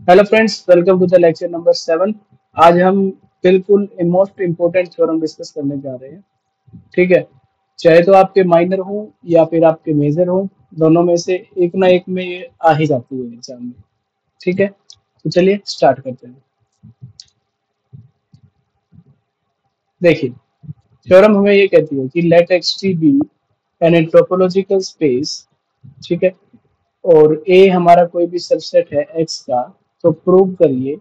Hello friends, welcome to the lecture number 7। आज हम बिल्कुल मोस्ट इम्पोर्टेंट थ्योरम डिस्कस करने जा रहे हैं। ठीक है, चाहे तो आपके माइनर हो या फिर आपके मेजर हो, दोनों में से एक ना एक में ये आ ही जाती है एग्जाम में। ठीक है, तो चलिए स्टार्ट करते हैं। देखिए, थ्योरम हमें ये कहती है कि let X T be an topological space. ठीक है, और ए हमारा कोई भी सबसेट है एक्स का, तो प्रूव करिए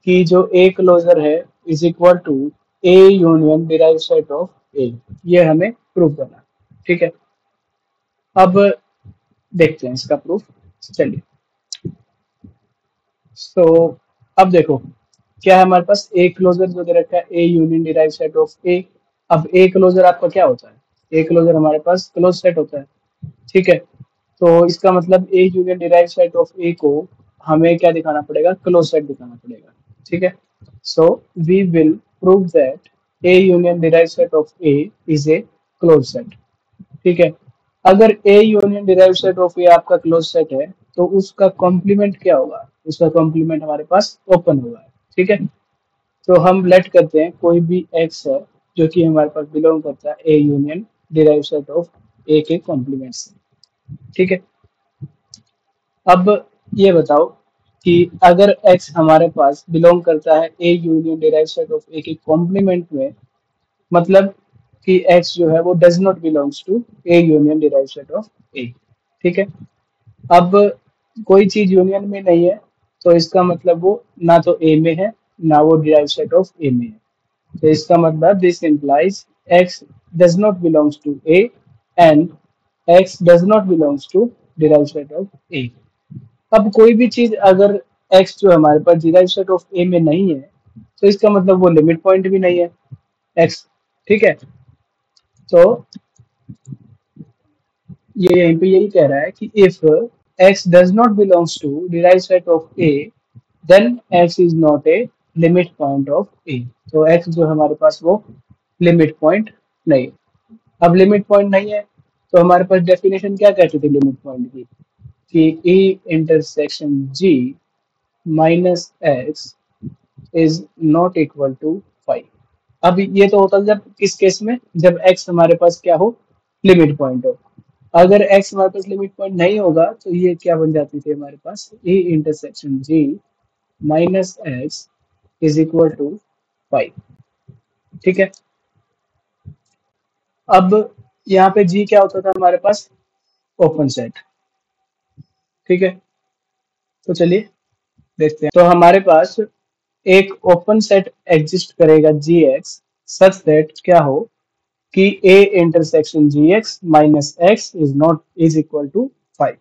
कि जो ए क्लोजर है is equal to A union derive set of A. ये हमें प्रूव करना है। ठीक है, अब देखते हैं इसका प्रूफ। चलिए, तो अब देखो क्या है हमारे पास। ए क्लोजर जो दे रखा है A union derive set of A. अब ए क्लोजर आपका क्या होता है? ए क्लोजर हमारे पास क्लोज सेट होता है। ठीक है, तो इसका मतलब A union derive set of A को हमें क्या दिखाना पड़ेगा? क्लोज सेट दिखाना पड़ेगा। ठीक है, so we will prove that A union derive set of A is a close set. ठीक है, अगर A union derive set of A आपका क्लोज सेट है तो उसका कॉम्प्लीमेंट क्या होगा? उसका कॉम्प्लीमेंट हमारे पास ओपन होगा। ठीक है, तो हम लेट करते हैं कोई भी एक्स है जो कि हमारे पास बिलोंग करता है A union derive set of A के कॉम्प्लीमेंट से। ठीक है, अब ये बताओ कि अगर x हमारे पास बिलोंग करता है A union derive set of A के कॉम्प्लीमेंट में, मतलब कि x जो है वो does not belongs to A union derive set of A. ठीक है, अब कोई चीज यूनियन में नहीं है तो इसका मतलब वो ना तो ए में है ना वो डिराइव सेट ऑफ ए में है। तो इसका मतलब this implies x does not belongs to A and x does not belongs to derive set of A. अब कोई भी चीज अगर x जो हमारे पास डिराइव सेट ऑफ ए में नहीं है तो इसका मतलब वो लिमिट पॉइंट भी नहीं है x। ठीक है, तो ये यहीं पे यही कह रहा है कि if x does not belongs to derive set of A then x is not a limit point of A. तो x जो हमारे पास वो लिमिट पॉइंट नहीं। अब लिमिट पॉइंट नहीं है तो हमारे पास डेफिनेशन क्या कहती थी लिमिट पॉइंट की? कि E intersection G minus x is not equal to 5। अब ये तो होता है जब किस केस में? जब x हमारे पास क्या हो? लिमिट पॉइंट हो। अगर x हमारे पास लिमिट पॉइंट नहीं होगा तो ये क्या बन जाती थी हमारे पास? A intersection g minus x is equal to 5। ठीक है, अब यहाँ पे g क्या होता था हमारे पास? Open set. ठीक है, तो चलिए देखते हैं। तो हमारे पास एक ओपन सेट एग्जिस्ट करेगा जी एक्स सच दैट क्या हो कि a intersection G X minus x is not is equal to 5।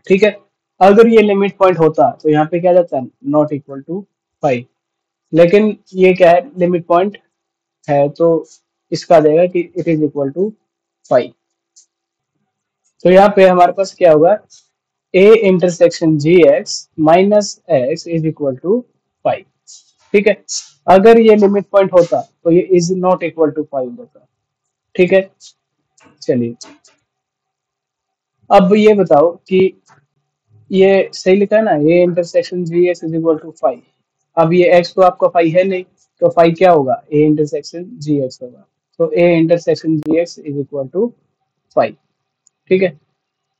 ठीक है, अगर ये लिमिट पॉइंट होता तो यहाँ पे क्या जाता है? Not equal to 5। लेकिन ये क्या है? लिमिट पॉइंट है तो इसका आ जाएगा कि इट इज इक्वल टू 5। तो यहाँ पे हमारे पास क्या होगा? a intersection G X minus x is equal to 5। ठीक है, अगर ये लिमिट पॉइंट होता तो ये इज नॉट इक्वल टू 5 होता। ठीक है, चलिए अब ये बताओ कि ये सही लिखा है ना? A intersection G X is equal to 5। अब ये एक्स तो आपका 5 है नहीं, तो 5 क्या होगा? ए इंटरसेक्शन जी एक्स होगा। तो A intersection G X is equal to 5। ठीक है,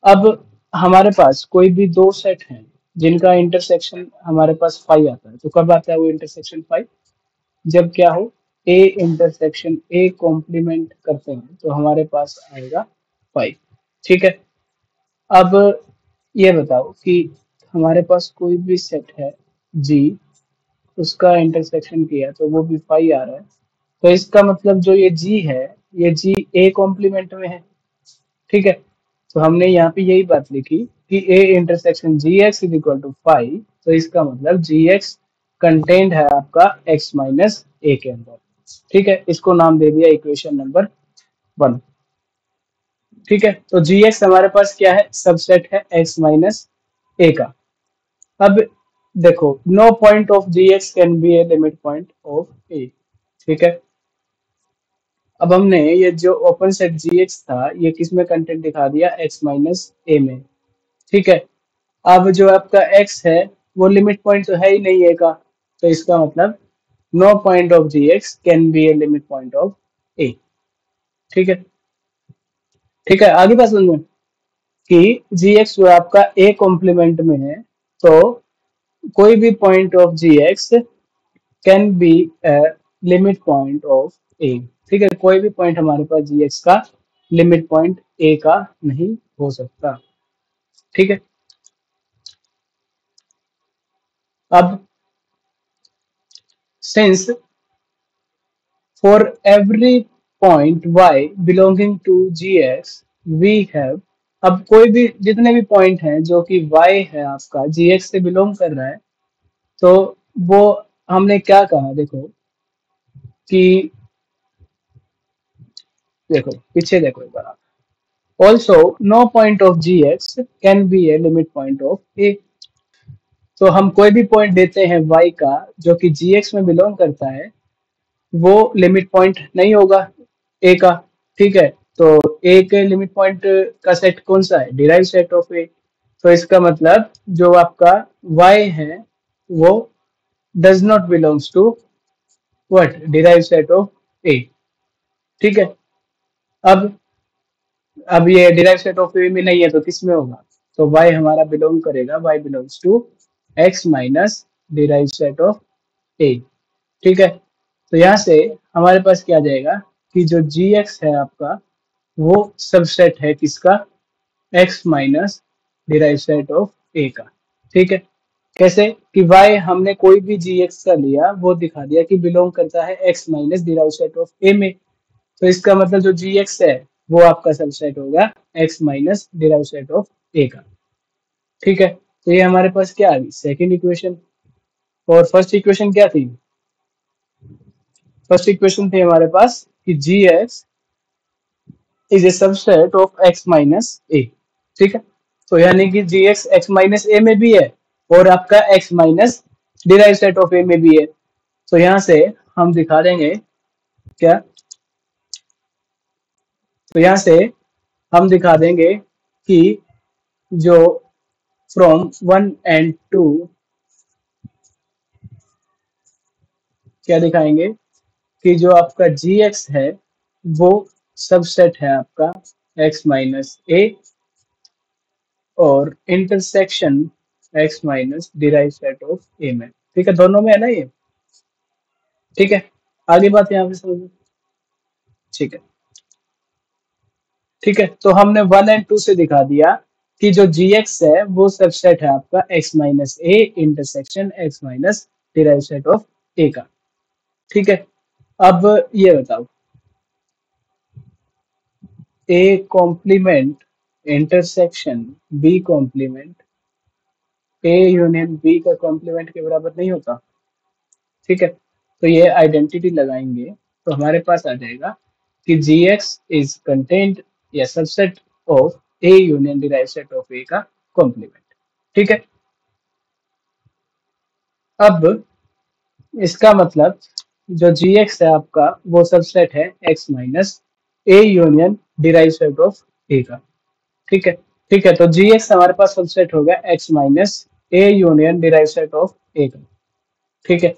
अब हमारे पास कोई भी दो सेट हैं जिनका इंटरसेक्शन हमारे पास 5 आता है, तो कब आता है वो इंटरसेक्शन 5? जब क्या हो? ए इंटरसेक्शन ए कॉम्प्लीमेंट करते हैं तो हमारे पास आएगा 5। ठीक है, अब ये बताओ कि हमारे पास कोई भी सेट है जी, उसका इंटरसेक्शन किया तो वो भी 5 आ रहा है। तो इसका मतलब जो ये जी है, ये जी ए कॉम्प्लीमेंट में है। ठीक है, तो हमने यहाँ पे यही बात लिखी कि A intersection G X is equal to 5। तो इसका मतलब जी एक्स कंटेंट है आपका एक्स माइनस ए के अंदर। ठीक है, इसको नाम दे दिया इक्वेशन नंबर 1। ठीक है, तो जी एक्स हमारे पास क्या है? सबसेट है एक्स माइनस ए का। अब देखो, no point of G x can be a limit point of A. ठीक है, अब हमने ये जो ओपन सेट जी एक्स था ये किस में कंटेंट दिखा दिया? एक्स माइनस ए में। ठीक है, अब जो आपका x है वो लिमिट पॉइंट तो है ही नहीं ए का, तो इसका मतलब no point of G x can be a limit point of A. ठीक है, ठीक है, आगे बात समझ में कि जी एक्स जो आपका ए कॉम्प्लीमेंट में है, तो कोई भी point of G x can be limit point of A. ठीक है, कोई भी पॉइंट हमारे पास जी एक्स का लिमिट पॉइंट ए का नहीं हो सकता। ठीक है, अब since for every point y बिलोंगिंग टू gx वी हैव, अब कोई भी जितने भी पॉइंट हैं जो कि y है आपका gx से बिलोंग कर रहा है, तो वो हमने क्या कहा, देखो कि देखो पीछे देखो एक बार, also no point of gx can be a limit point of a। तो हम कोई भी पॉइंट देते हैं y का जो कि gx में बिलोंग करता है, वो लिमिट पॉइंट नहीं होगा ए का। ठीक है, तो ए के लिमिट पॉइंट का सेट कौन सा है, डिराइव सेट ऑफ ए। तो इसका मतलब जो आपका y है वो does not belongs to what, derive set of A. ठीक है, अब ये डिराइव सेट ऑफ ए में नहीं है तो किस में होगा, तो y हमारा बिलोंग करेगा, y belongs to x minus derive set of A. ठीक है, तो यहाँ से हमारे पास क्या आ जाएगा कि जो gx है आपका वो सबसेट है किसका, x minus derive set of a का। ठीक है, कैसे कि y हमने कोई भी gx का लिया वो दिखा दिया कि बिलोंग करता है x minus derive set of a में, तो इसका मतलब जो gx है वो आपका सबसेट होगा x minus derive set of a का। ठीक है, तो ये हमारे पास क्या आ गई, सेकेंड इक्वेशन। और फर्स्ट इक्वेशन क्या थी, फर्स्ट इक्वेशन थी हमारे पास कि gx is a subset of x minus a। ठीक है, तो यानी कि gx x माइनस a में भी है और आपका x minus derive set of a में भी है। तो यहां से हम दिखा देंगे क्या, तो यहां से हम दिखा देंगे कि जो फ्रॉम 1 एंड 2 क्या दिखाएंगे कि जो आपका gx है वो सबसेट है आपका x माइनस a और intersection x minus derive set of a में। ठीक है, दोनों में है ना ये। ठीक है, आगे बात यहाँ पे समझो। ठीक है, ठीक है, तो हमने 1 एंड 2 से दिखा दिया कि जो gx है वो सबसेट है आपका x minus A intersection x minus derive set of a का। ठीक है, अब ये बताओ a complement intersection b complement, a union b का कॉम्प्लीमेंट के बराबर नहीं होता। ठीक है, तो ये आइडेंटिटी लगाएंगे तो हमारे पास आ जाएगा कि gx इज कंटेंट या subset of a union derive set of a का कॉम्प्लीमेंट। ठीक है, अब इसका मतलब जो gx है आपका वो सबसेट है x minus a union derive set of a का। ठीक है, ठीक है, तो gx हमारे पास सबसेट हो गया x minus a union derive set of a का। ठीक है,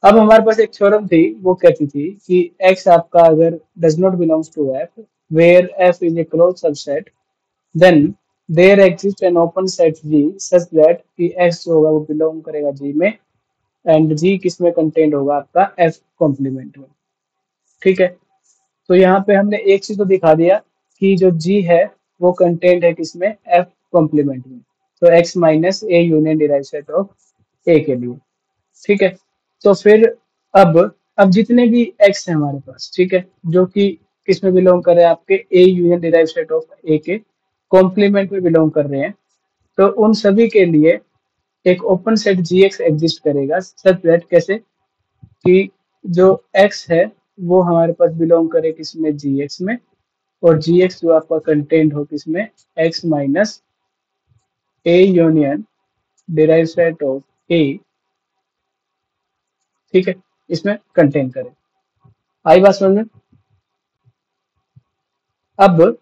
अब हमारे पास एक थ्योरम थी वो कहती थी कि x आपका अगर does not belongs to f where f is a close subset then there exist an open set g such that कि x जो होगा वो बिलोंग करेगा g में एंड g किस में कंटेंट होगा आपका f कॉम्प्लीमेंट में। ठीक है, तो यहाँ पे हमने एक चीज तो दिखा दिया कि जो g है वो कंटेंट है किसमें, f कॉम्प्लीमेंट में, तो x minus A union derive set of a के लिए। ठीक है, तो फिर अब जितने भी x है हमारे पास, ठीक है, जो कि किस में बिलोंग कर रहे हैं, आपके a union derive set of a के कॉम्प्लीमेंट में बिलोंग कर रहे हैं, तो उन सभी के लिए एक ओपन सेट gx एग्जिस्ट करेगा सच दैट कैसे कि जो x है वो हमारे पास बिलोंग करे किसमें, gx में, और gx जो आपका कंटेंट हो किसमें, x minus a union derive set of a। ठीक है, इसमें कंटेंट करे। आई बात समझ में। अब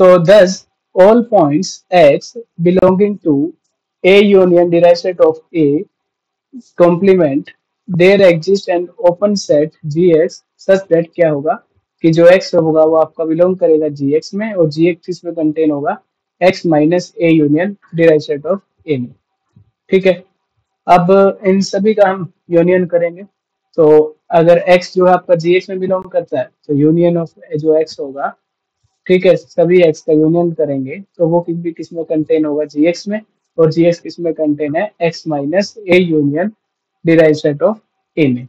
तो thus all points x belonging to A union derived set of A complement there exists an open set Gx such that क्या होगा कि जो x होगा वो आपका बिलोंग करेगा Gx में और Gx इसमें कंटेन होगा x minus A union derive set of A में। ठीक है, अब इन सभी का हम यूनियन करेंगे। तो अगर x जो है आपका Gx में बिलोंग करता है तो यूनियन ऑफ जो x होगा, ठीक है, सभी x का यूनियन करेंगे तो वो किस में कंटेन होगा Gx में, और Gx किस में कंटेन है x minus A union derive set of A में।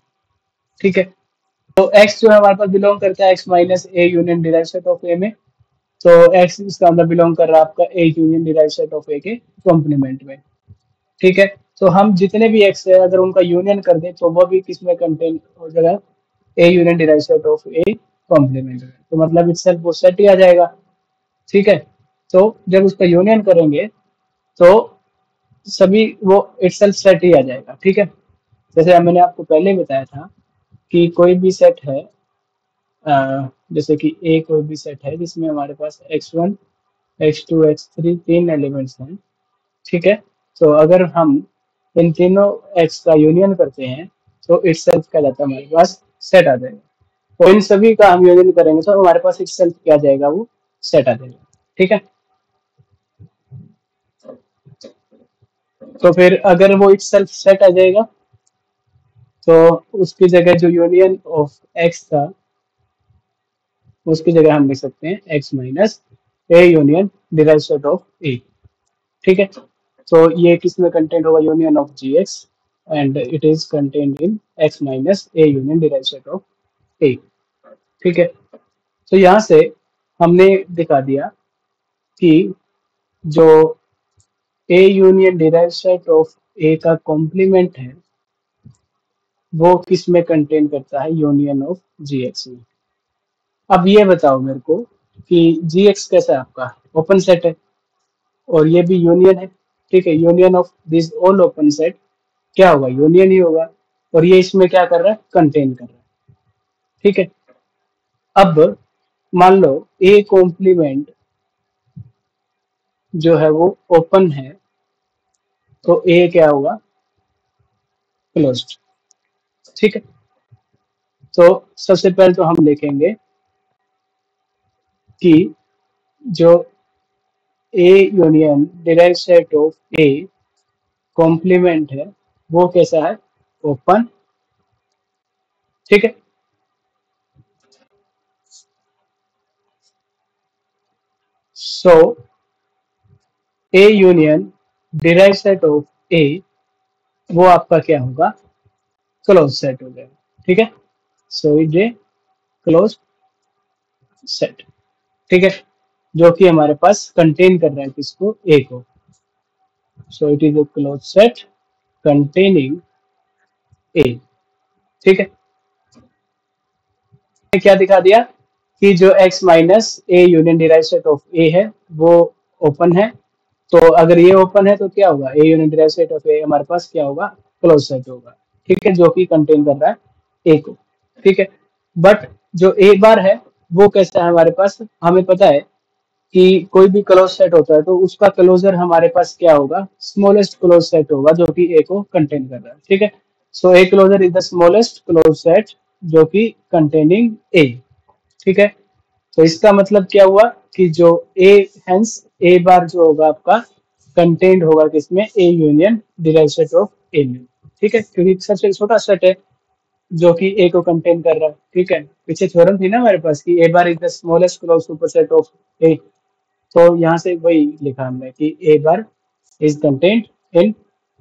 ठीक है, तो x जो है हमारे पास बिलोंग करता है x minus A union derive set of A में। तो x इसका अंदर बिलोंग कर रहा है आपका A union derive set of A के कॉम्प्लीमेंट में। ठीक है, तो हम जितने भी x है अगर उनका यूनियन कर दें तो वो भी किसमें कंटेन हो जाएगा A union derive set of A complement में। तो मतलब इटसेल्फ वो सेट ही आ जाएगा। ठीक है, तो जब उसका यूनियन करेंगे तो सभी वो इटसेल्फ सेट ही आ जाएगा। ठीक है, जैसे मैंने आपको पहले बताया था कि कोई भी सेट है, जैसे कि ए कोई भी सेट है जिसमें हमारे पास x1 x2 x3 तीन एलिमेंट्स हैं। ठीक है, तो अगर हम इन तीनों x का यूनियन करते हैं तो इटसेल्फ क्या जाता है हमारे पास सेट आ जाएगा। तो इन सभी का हम यूनियन करेंगे तो हमारे पास इटसेल्फ क्या आ जाएगा, वो सेट आ जाएगा। ठीक है, तो फिर अगर वो इटसेल्फ सेट आ जाएगा तो उसकी जगह जो यूनियन ऑफ x था उसकी जगह हम लिख सकते हैं x minus A union derive set of A. ठीक है, तो ये किस में कंटेंट होगा union of G x and it is content in x minus A union derive set of A. ठीक है, तो यहाँ से हमने दिखा दिया कि जो A union derive set of A का कॉम्प्लीमेंट है वो किस में कंटेन करता है यूनियन ऑफ जी एक्स में। अब ये बताओ मेरे को कि जी एक्स कैसा है आपका ओपन सेट है और ये भी यूनियन है। ठीक है, union of this all open set क्या होगा, यूनियन ही होगा, और ये इसमें क्या कर रहा है कंटेन कर रहा है। ठीक है, अब मान लो ए कॉम्प्लीमेंट जो है वो ओपन है तो ए क्या होगा क्लोज्ड। ठीक है, तो सबसे पहले तो हम देखेंगे कि जो A union derive set of A complement है वो कैसा है ओपन। ठीक है, so A union derive set of A वो आपका क्या होगा क्लोज सेट हो जाएगा। ठीक है, so it A close set. ठीक है, जो कि हमारे पास कंटेन कर रहा है किसको ए को। So it is a close set containing A. ठीक है, क्या दिखा दिया कि जो x minus A union derive set of A है वो ओपन है। तो अगर ये ओपन है तो क्या होगा A union derive set of A हमारे पास क्या होगा क्लोज सेट होगा। ठीक है, जो कि कंटेन कर रहा है ए को। ठीक है, बट जो ए बार है वो कैसा है हमारे पास, हमें पता है कि कोई भी क्लोज सेट होता है तो उसका क्लोजर हमारे पास क्या होगा स्मॉलेस्ट क्लोज सेट होगा जो कि ए को कंटेन कर रहा है। ठीक है, so A closure is the smallest closed set जो कि कंटेनिंग ए। ठीक है, तो इसका मतलब क्या हुआ कि जो ए हेंस ए बार जो होगा आपका कंटेंट होगा किसमें A union derive set of A में। ठीक है, क्योंकि सबसे छोटा सेट है जो कि ए को कंटेन कर रहा है। ठीक है, पीछे थ्योरम थी ना हमारे पास कि A bar is the smallest closed superset of A. तो यहाँ से वही लिखा हमने कि A bar is content in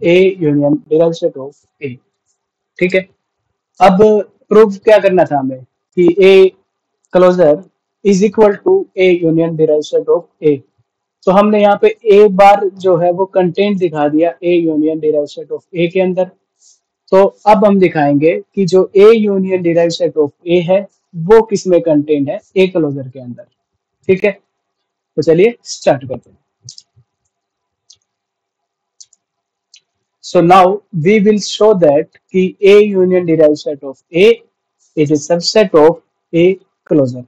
A union derive set of A. ठीक है, अब प्रूफ क्या करना था हमें कि A closure is equal to A union derive set of A. तो हमने यहाँ पे ए बार जो है वो कंटेंट दिखा दिया A union derive set of A के अंदर। तो अब हम दिखाएंगे कि जो A union derive set of A है वो किस में कंटेंट है ए क्लोजर के अंदर। ठीक है, तो चलिए स्टार्ट करते हैं। So now we will show that कि A union derived set of A is a subset of A closure।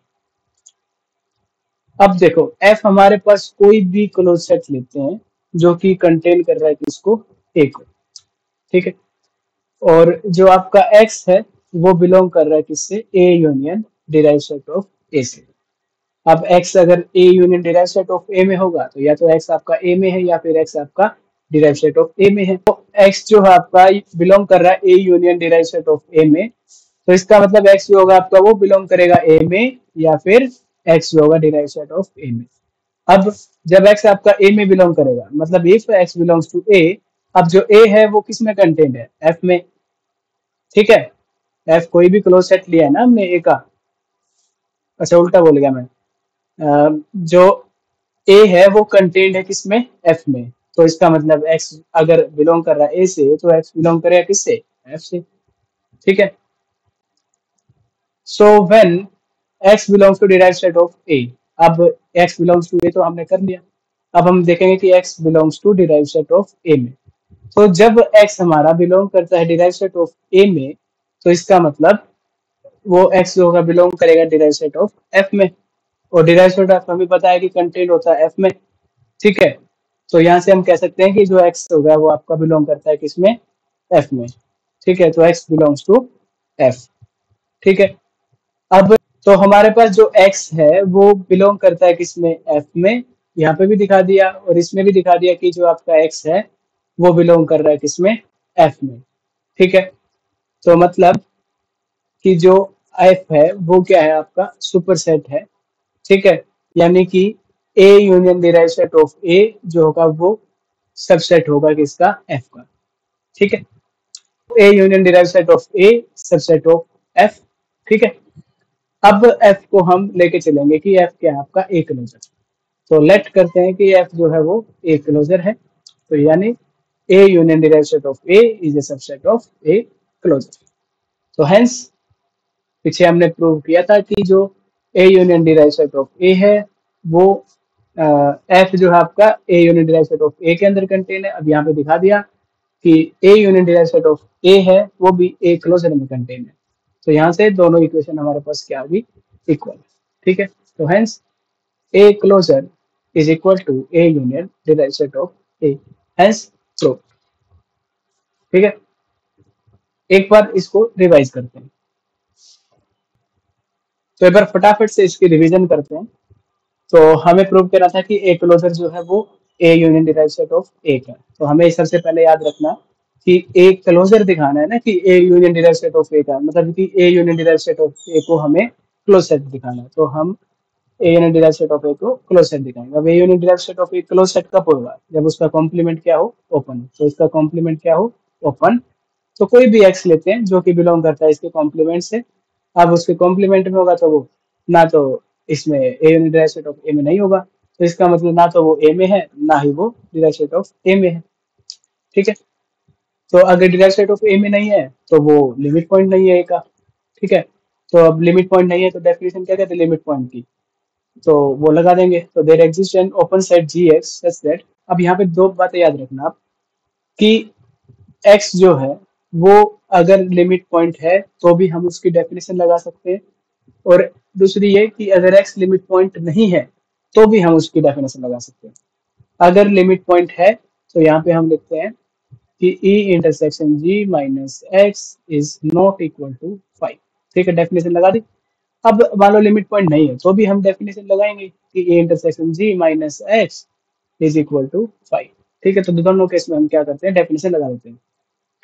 अब देखो F हमारे पास कोई भी क्लोज सेट लेते हैं जो कि कंटेन कर रहा है किसको, ए को, ठीक है। और जो आपका एक्स है वो बिलोंग कर रहा है किससे, A union derive set of A से। अब x अगर a union derive set of a में होगा तो या तो x आपका a में है या फिर x आपका डिराइव सेट ऑफ a में है। तो x जो है आपका बिलोंग कर रहा है a union derive set of a में, तो इसका मतलब x जो होगा आपका वो बिलोंग करेगा a में या फिर x जो होगा डिराइव सेट ऑफ a में। अब जब x आपका a में बिलोंग करेगा मतलब if x belongs to a, अब जो a है वो किस में कंटेंट है, f में, ठीक है। f कोई भी क्लोज सेट लिया है ना हमने a का, अच्छा उल्टा बोल गया मैं, जो ए है वो कंटेंट है किसमें, एफ में। तो इसका मतलब एक्स अगर बिलोंग कर रहा है ए से तो एक्स बिलोंग करेगा किससे, एफ से, ठीक है। So when x belongs to derived set of A, अब एक्स बिलोंग्स टू ए तो हमने कर लिया। अब हम देखेंगे कि x belongs to derived set of A में। तो जब एक्स हमारा बिलोंग करता है डिराइव्ड सेट ऑफ ए में, तो इसका मतलब वो एक्स जो होगा बिलोंग करेगा डिराइव्ड सेट ऑफ एफ में। और डिराइव्ड सेट ऑफ हमें पता है कि कंटेंट होता है एफ में, ठीक है। तो यहाँ से हम कह सकते हैं कि जो x होगा वो आपका बिलोंग करता है किसमें, f में, ठीक है। तो x बिलोंग्स टू f, ठीक है। अब तो हमारे पास जो x है वो बिलोंग करता है किसमें, f में, यहाँ पे भी दिखा दिया और इसमें भी दिखा दिया कि जो आपका x है वो बिलोंग कर रहा है किसमें, f में, ठीक है। तो मतलब कि जो f है वो क्या है आपका सुपर सेट है, ठीक है। यानी कि A union derive set of A जो होगा वो सबसेट होगा किसका, एफ का, ठीक है। A union derive set of A subset of F, ठीक है। अब एफ को हम लेके चलेंगे कि एफ क्या है आपका ए क्लोजर। तो लेट करते हैं कि एफ जो है वो ए क्लोजर है, तो यानी A union derive set of A is a subset of A closure. तो हेंस पीछे हमने प्रूव किया था कि जो A union derive set of A है वो एफ जो है आपका A union derive set of A के अंदर कंटेन है। अब यहाँ पे दिखा दिया कि A union derive set of A है वो भी ए क्लोजर में कंटेन है। तो यहाँ से दोनों इक्वेशन हमारे पास क्या होगी, इक्वल, ठीक है। तो hence A closure is equal to A union derive set of A, hence prove, ठीक है। एक बार इसको रिवाइज करते हैं, तो एक बार फटाफट से इसकी रिवीजन करते हैं। तो हमें प्रूव करना था कि ए क्लोजर जो है वो A union derive set of A का। तो हमें सबसे पहले याद रखना कि ए क्लोजर दिखाना है ना कि A union derive set of A का, मतलब कि A union derive set of A को हमें क्लोज सेट दिखाना है। तो हम A union derive set of A को क्लोज सेट दिखाएंगे। अब A union derive set of A close set कब होगा, जब उसका कॉम्प्लीमेंट क्या हो, ओपन। तो इसका कॉम्प्लीमेंट क्या हो, ओपन। तो कोई भी एक्स लेते हैं जो कि बिलोंग करता है इसके कॉम्प्लीमेंट से। अब उसके कॉम्प्लीमेंट में होगा तो वो ना तो इसमें a unit derive set of A में नहीं होगा, तो इसका मतलब ना तो वो ए में है ना ही वो डिराइव सेट ऑफ ए में है, ठीक है। तो अगर डिराइव सेट ऑफ ए में नहीं है तो वो लिमिट पॉइंट नहीं है ए का, ठीक है। तो अब लिमिट पॉइंट नहीं है तो डेफिनेशन क्या कहते हैं लिमिट पॉइंट की, तो वो लगा देंगे। तो there exist an open set G X such that, अब यहाँ पे दो बातें याद रखना आप कि एक्स जो है वो अगर लिमिट पॉइंट है तो भी हम उसकी डेफिनेशन लगा सकते हैं, और दूसरी ये कि अगर एक्स लिमिट पॉइंट नहीं है तो भी हम उसकी डेफिनेशन लगा सकते हैं। अगर लिमिट पॉइंट है तो यहाँ पे हम लिखते हैं कि E intersection G minus x is not equal to 5, ठीक है, डेफिनेशन लगा दी। अब मान लो लिमिट पॉइंट नहीं है तो भी हम डेफिनेशन लगाएंगे कि A intersection G minus x is equal to 5, ठीक है। तो दोनों केस में हम क्या करते हैं, डेफिनेशन लगा देते हैं,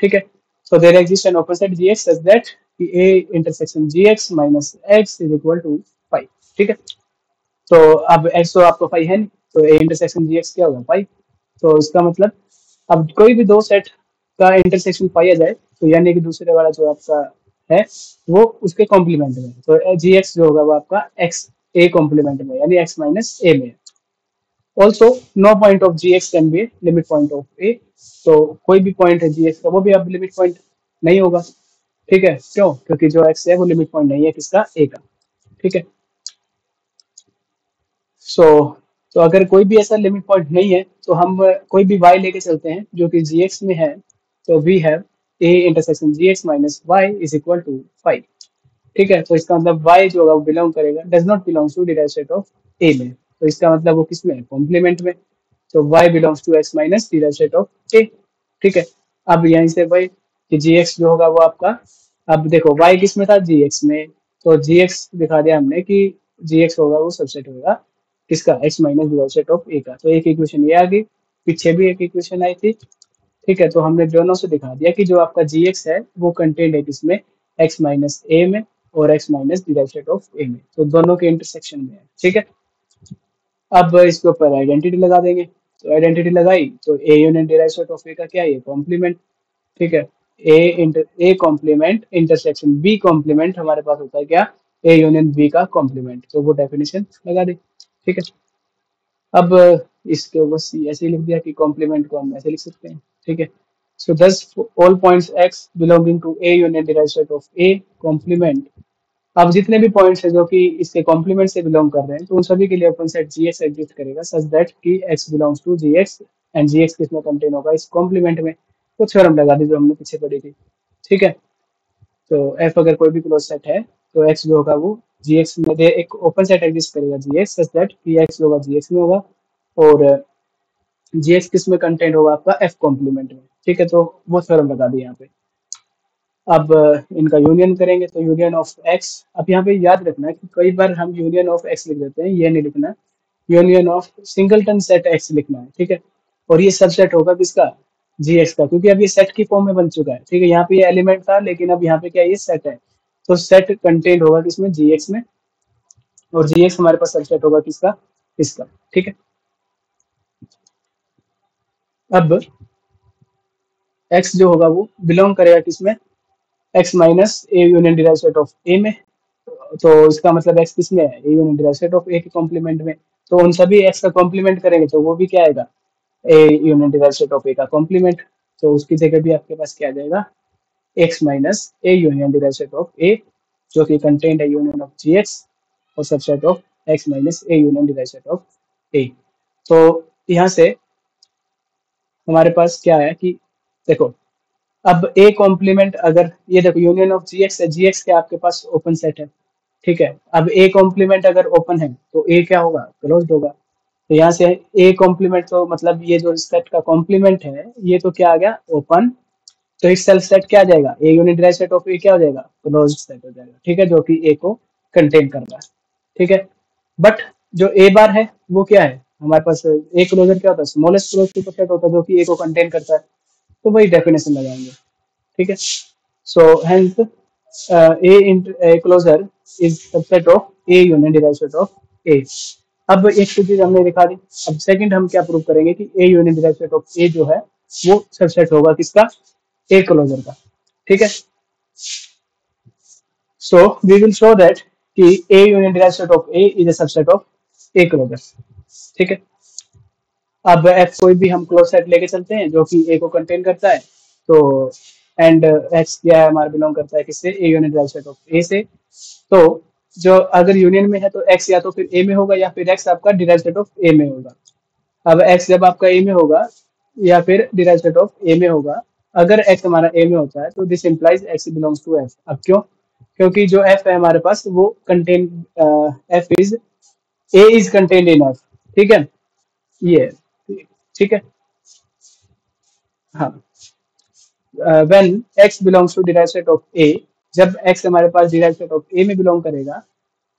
ठीक है। So there exists an open set gx such that कि a intersection gx minus x is equal to 5, ठीक है। तो अब x तो आपको 5 है नहीं, तो a intersection gx क्या होगा 5। तो इसका मतलब अब कोई भी दो सेट का इंटरसेक्शन पाया जाए तो यानी कि दूसरे वाला जो आपका है वो उसके कॉम्प्लीमेंट में, तो gx जो होगा वो आपका x a कॉम्प्लीमेंट में यानी x माइनस a में। Also no point of G x can be limit point of A, तो कोई भी पॉइंट है जी एक्स का वो भी अब लिमिट पॉइंट नहीं होगा, ठीक है। क्यों, क्योंकि जो एक्स है वो लिमिट पॉइंट नहीं है किसका, ए का, ठीक है। सो तो अगर कोई भी ऐसा लिमिट पॉइंट नहीं है तो हम कोई भी y लेके चलते हैं जो कि जी एक्स में है, तो we have A intersection G X minus Y is equal to 5, ठीक है। तो इसका मतलब y जो होगा वो बिलोंग करेगा, does not belong to derive set of A में, तो इसका मतलब वो किस में है, कॉम्प्लीमेंट में। तो y belongs to x minus derive set of a। ठीक है, अब यहीं से भाई कि gx जो होगा वो आपका, अब देखो y किस में था, gx में, तो gx दिखा दिया हमने कि gx होगा वो सबसेट होगा किसका, x minus derive set of a का। तो एक इक्वेशन ये आ गई, पीछे भी एक इक्वेशन आई थी। ठीक है, तो हमने दोनों से दिखा दिया कि जो आपका gx है वो कंटेंट है किसमें, x माइनस a में और x minus derive set of a में, तो दोनों के इंटरसेक्शन में है। ठीक है, अब इसके ऊपर आइडेंटिटी लगा देंगे, तो आइडेंटिटी लगाई तो A union derive set of A का क्या है, ये कॉम्प्लीमेंट। ठीक है, A complement intersection B complement हमारे पास होता है क्या, ए यूनियन बी का कॉम्प्लीमेंट, तो वो डेफिनेशन लगा दी। ठीक है, अब इसके बस ऐसे ही लिख दिया कि कॉम्प्लीमेंट को हम ऐसे लिख सकते हैं। ठीक है, so thus all points X belonging to A union derive set of A complement. अब जितने भी पॉइंट्स है जो कि इसके कॉम्प्लीमेंट से बिलोंग कर रहे हैं, तो उन सभी के लिए ओपन सेट जीएक्स एग्जिस्ट करेगा सच दैट कि x belongs to G X and G X किसमें कंटेन होगा, इस कॉम्प्लीमेंट में। तो थ्योरम लगा दी जो हमने पीछे पढ़ी थी। ठीक है, तो एफ अगर कोई भी क्लोज सेट है तो एक्स जो होगा वो जीएक्स में दे, एक ओपन सेट एग्जिस्ट करेगा जीएक्स सच दैट कि एक्स जो होगा जीएक्स में होगा और जीएक्स किस में कंटेंट होगा आपका, एफ कॉम्प्लीमेंट में। ठीक है, तो वो थ्योरम लगा दी यहाँ पे। अब इनका यूनियन करेंगे तो यूनियन ऑफ एक्स, अब यहाँ पे याद रखना है कि कई बार हम यूनियन ऑफ एक्स लिख देते हैं, ये नहीं लिखना है, union of singleton set x लिखना है। ठीक है, और ये सबसेट होगा किसका, जी एक्स का, क्योंकि अब ये सेट की फॉर्म में बन चुका है। ठीक है, यहाँ पे ये एलिमेंट था लेकिन अब यहाँ पे क्या है, ये सेट है, तो सेट कंटेंट होगा किसमें, जी एक्स में, और जी एक्स हमारे पास सबसेट होगा किसका, इसका। ठीक है, अब एक्स जो होगा वो बिलोंग करेगा किसमें, X minus A union derive set of A में, तो इसका मतलब एक्स किस में है, A union derive set of A के कॉम्प्लीमेंट में। तो उन सभी एक्स का कॉम्प्लीमेंट करेंगे तो वो भी क्या आएगा, A union derive set of A का कॉम्प्लीमेंट। तो उसकी जगह भी आपके पास क्या आ जाएगा, X minus A union derive set of A, जो कि कंटेंट है यूनियन ऑफ जी एक्स और subset of X minus A union derive set of A. तो यहाँ से हमारे पास क्या है कि देखो, अब ए कॉम्प्लीमेंट अगर ये देखो यूनियन ऑफ जी एक्स है, जी एक्स क्या आपके पास ओपन सेट है। ठीक है, अब ए कॉम्प्लीमेंट अगर ओपन है तो ए क्या होगा, क्लोज्ड होगा। तो यहाँ से ए कॉम्प्लीमेंट तो मतलब ये जो सेट का कॉम्प्लीमेंट है ये तो क्या आ गया, ओपन। तो इस सेल्फ सेट क्या आ जाएगा, a unit derive set of ए क्या हो जाएगा, क्लोज्ड सेट हो जाएगा। ठीक है, जो कि ए को कंटेन कर रहा है। ठीक है, बट जो ए बार है वो क्या है हमारे पास, ए क्लोजर क्या होता है, स्मॉलेस्ट क्लोज सुपरसेट होता है जो कि ए को कंटेन करता है, तो वही डेफिनेशन लगाएंगे। ठीक है, so hence A closure is subset of A union derive set of A. अब एक चीज हमने दिखा दी, अब सेकंड हम क्या प्रूव करेंगे कि A union derive set of A जो है वो सबसेट होगा किसका, ए क्लोजर का। ठीक है, so we will show that कि A union derive set of A is a subset of A closure. ठीक है, अब एफ कोई भी हम क्लोज सेट लेके चलते हैं जो कि ए को कंटेन करता है, तो एंड एक्स क्या है हमारा, बिलोंग करता है किससे, A union derive set of A से। तो जो अगर यूनियन में है तो एक्स या तो फिर ए में होगा या फिर एक्स आपका डिराइव सेट ऑफ ए में होगा। अब एक्स जब आपका ए में होगा या फिर डिराइव सेट ऑफ ए में होगा, अगर एक्स हमारा ए में होता है तो this implies X belongs to F. अब क्यों, क्योंकि जो एफ है हमारे पास वो contain, F is, A is contained in F. ठीक है, ये ठीक है, हाँ, when x belongs to derive set of A, जब एक्स हमारे पास डिराइव सेट ऑफ ए में बिलोंग करेगा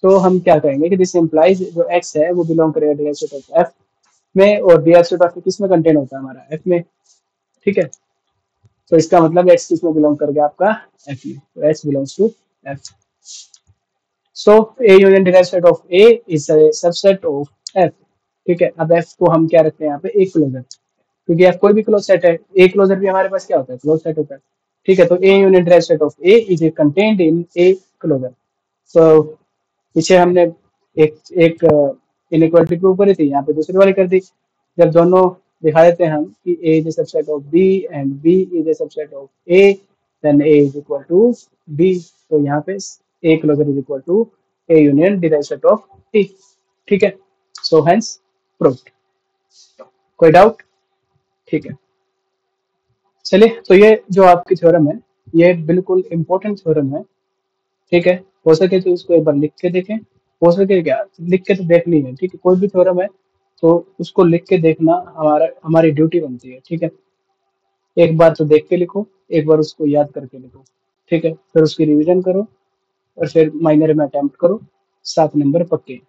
तो हम क्या कहेंगे कि दिस इंप्लाइज जो एक्स है वो बिलोंग करेगा डिराइव सेट ऑफ एफ में, और डिराइव सेट ऑफ किस में कंटेन होता है हमारा, एफ में। ठीक है, तो इसका मतलब एक्स किस में बिलोंग कर गया आपका, एफ में, तो X belongs to F. So A union derive set of A is a subset of F. ठीक है, अब एफ को हम क्या रखते हैं यहाँ पे, ए क्लोजर, क्योंकि एफ कोई भी क्लोज सेट है, ए क्लोजर भी हमारे पास क्या होता है, क्लोज सेट होता है। ठीक है, तो A union derive set of A is contained in A closure. तो पीछे हमने एक एक इनइक्वालिटी प्रूव करी थी, यहाँ पे दूसरी वाली कर दी। जब दोनों दिखा देते हैं हम कि A is a subset of B and B is a subset of A, then A is equal to B, तो यहाँ पे A closure is equal to A union derive set of T. ठीक है, सो हेंस प्रूव्ड। कोई doubt, ठीक है, चलिए, तो ये जो आपकी थ्योरम है ये बिल्कुल इंपॉर्टेंट थ्योरम है। ठीक है, हो सके तो इसको एक बार लिख के देखें, हो सके क्या लिख के तो देखनी है। ठीक है, कोई भी थ्योरम है तो उसको लिख के देखना हमारी ड्यूटी बनती है। ठीक है, एक बार तो देख के लिखो, एक बार उसको याद करके लिखो। ठीक है, फिर उसकी रिवीजन करो और फिर माइनर में अटेम्प्ट करो, 7 नंबर पक्के।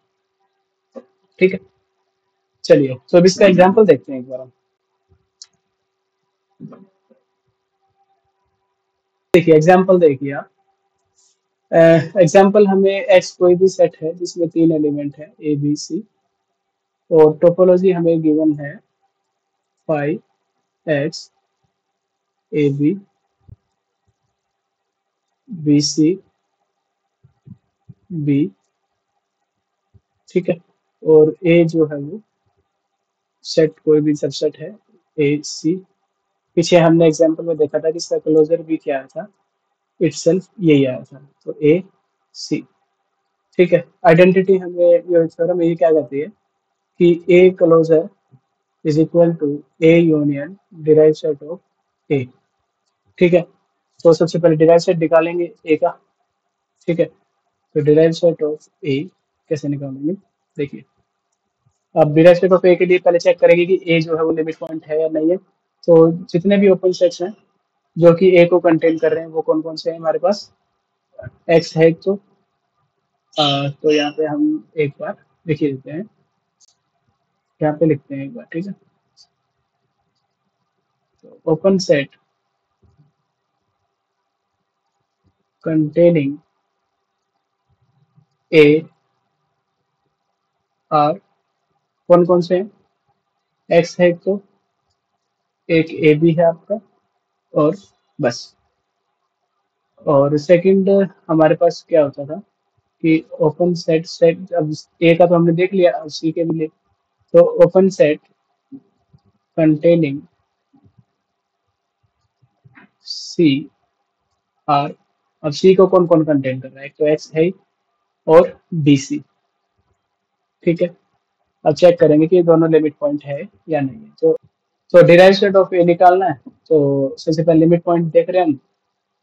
ठीक है, चलिए तो अब इसका एग्जाम्पल देखते हैं एक बार हम। देखिए एग्जाम्पल देखिए आप। एग्जाम्पल हमें एक्स कोई भी सेट है जिसमें 3 एलिमेंट है ए बी सी, और टोपोलॉजी हमें गिवन है 5x A B B C B. ठीक है, और ए जो है वो सेट कोई भी सबसेट है ए सी। पीछे हमने एग्जाम्पल में देखा था कि इसका क्लोजर भी क्या आया था, इटसेल्फ यही आया था, तो ए सी। ठीक है, आइडेंटिटी हमें ये थ्योरम ये क्या कहती है कि A closure is equal to A union derive set of A. ठीक है, तो सबसे पहले डिराइव सेट निकालेंगे ए का। ठीक है, तो डिराइव सेट ऑफ ए कैसे निकालेंगे, देखिए अब डिराइव सेट ऑफ ए के लिए पहले चेक करेंगे कि ए जो है वो लिमिट पॉइंट है या नहीं है। तो जितने भी ओपन सेट्स हैं जो कि ए को कंटेन कर रहे हैं वो कौन कौन से हैं हमारे पास, एक्स है एक तो यहाँ पे हम एक बार लिख ही देते हैं, यहाँ पे लिखते हैं एक बार। ठीक है, तो open set containing A R कौन कौन से हैं, एक्स है एक ए बी है आपका, और बस। और सेकंड हमारे पास क्या होता था कि ओपन सेट सेट, अब ए का तो हमने देख लिया, अब सी के भी लिए। तो open set containing C R, अब सी को कौन कौन कंटेन कर रहा है, एक तो एक्स है और बी सी। ठीक है, अब चेक करेंगे कि ये दोनों लिमिट पॉइंट है या नहीं है। तो डिराइव सेट ऑफ ए निकालना है, तो सबसे पहले लिमिट पॉइंट देख रहे हैं हम।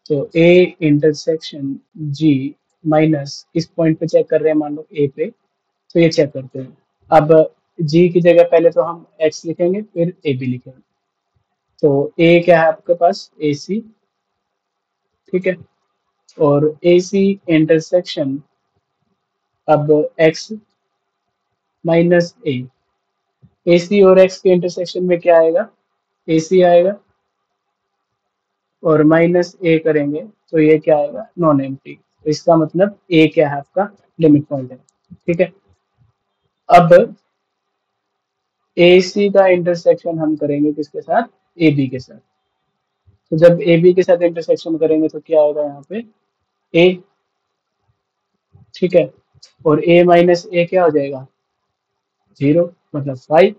तो ए इंटरसेक्शन जी माइनस किस पॉइंट पे चेक कर रहे हैं, मान लो ए पे, तो ये चेक करते हैं। अब जी की जगह पहले तो हम एक्स लिखेंगे फिर ए बी लिखेंगे। तो ए क्या है आपके पास, ए सी। ठीक है, और ए सी इंटरसेक्शन अब एक्स माइनस ए सी और एक्स के इंटरसेक्शन में क्या आएगा, ए सी आएगा, और माइनस ए करेंगे तो ये क्या आएगा, नॉन एम्प्टी। तो इसका मतलब ए क्या है आपका, लिमिट पॉइंट है। ठीक है, अब ए सी का इंटरसेक्शन हम करेंगे किसके साथ, ए बी के साथ। तो जब ए बी के साथ इंटरसेक्शन करेंगे तो क्या आएगा यहाँ पे, ए। ठीक है, और ए माइनस ए क्या हो जाएगा, 0, मतलब 5।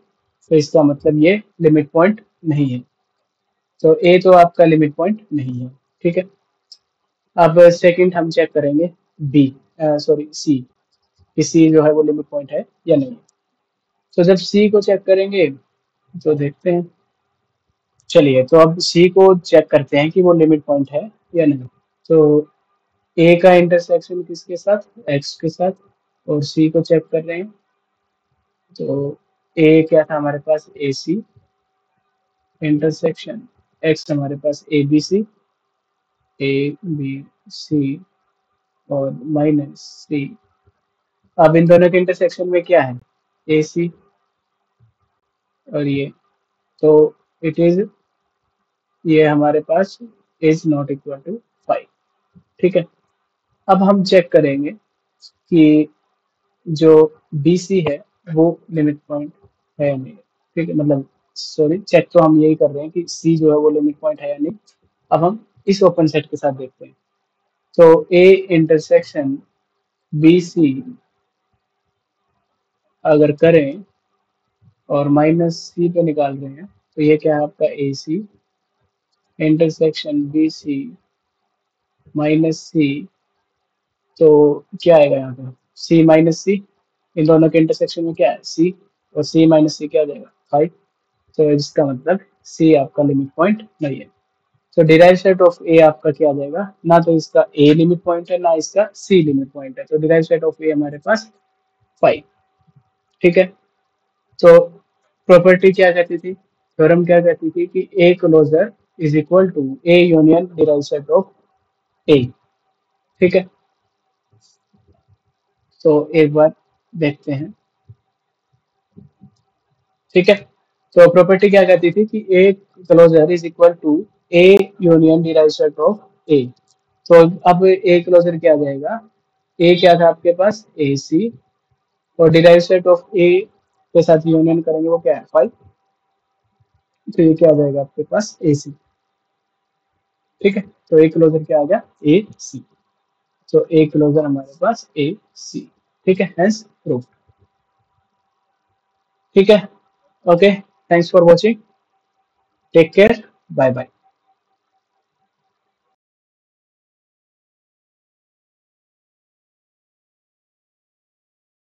तो इसका मतलब ये लिमिट पॉइंट नहीं है, तो ए तो आपका लिमिट पॉइंट नहीं है। ठीक है, अब सेकंड हम चेक करेंगे बी, सॉरी सी, कि सी जो है वो लिमिट पॉइंट है या नहीं। तो जब सी को चेक करेंगे तो देखते हैं, चलिए तो अब सी को चेक करते हैं कि वो लिमिट पॉइंट है या नहीं। तो ए का इंटरसेक्शन किसके साथ, एक्स के साथ, और सी को चेक कर रहे हैं। तो ए क्या था हमारे पास, ए सी इंटरसेक्शन एक्स हमारे पास A B C, A B C और माइनस सी। अब इन दोनों के इंटरसेक्शन में क्या है, ए सी और ये, तो इट इज, ये हमारे पास इज नॉट इक्वल टू 5। ठीक है, अब हम चेक करेंगे कि जो बी सी है वो लिमिट पॉइंट है या नहीं। ठीक है, मतलब सॉरी, चेक तो हम यही कर रहे हैं कि सी जो है वो लिमिट पॉइंट है या नहीं। अब हम इस ओपन सेट के साथ देखते हैं। तो ए इंटरसेक्शन बी सी अगर करें और माइनस सी पे निकाल रहे हैं, तो ये क्या है आपका, A C intersection B C minus C. तो क्या आएगा यहाँ पे, सी माइनस सी, इन दोनों के इंटरसेक्शन में क्या है, सी, और सी माइनस सी क्या हो जाएगा, 5। तो इसका मतलब सी आपका लिमिट पॉइंट नहीं है। तो डिराइव सेट ऑफ ए आपका क्या आ जाएगा, ना तो इसका ए लिमिट पॉइंट है ना इसका सी लिमिट पॉइंट है, तो डिराइव सेट ऑफ ए हमारे पास 5। ठीक है, तो प्रॉपर्टी क्या कहती थी, थ्योरम क्या कहती थी कि A closure is equal to A union derive set of A. ठीक है, तो एक बार देखते हैं। ठीक है, तो प्रॉपर्टी क्या कहती थी कि A closure is equal to A union derive set of A. तो अब ए क्लोजर क्या आ जाएगा, ए क्या था आपके पास, ए सी, और डिराइव सेट ऑफ ए के साथ यूनियन करेंगे वो क्या है, फाइव। तो ये क्या आ जाएगा आपके पास, ए सी। ठीक है, तो ए क्लोजर क्या आ गया, ए सी। तो ए क्लोजर हमारे पास ए सी। ठीक है, हेंस प्रूफ। ठीक है, okay, thanks for watching, take care, bye bye.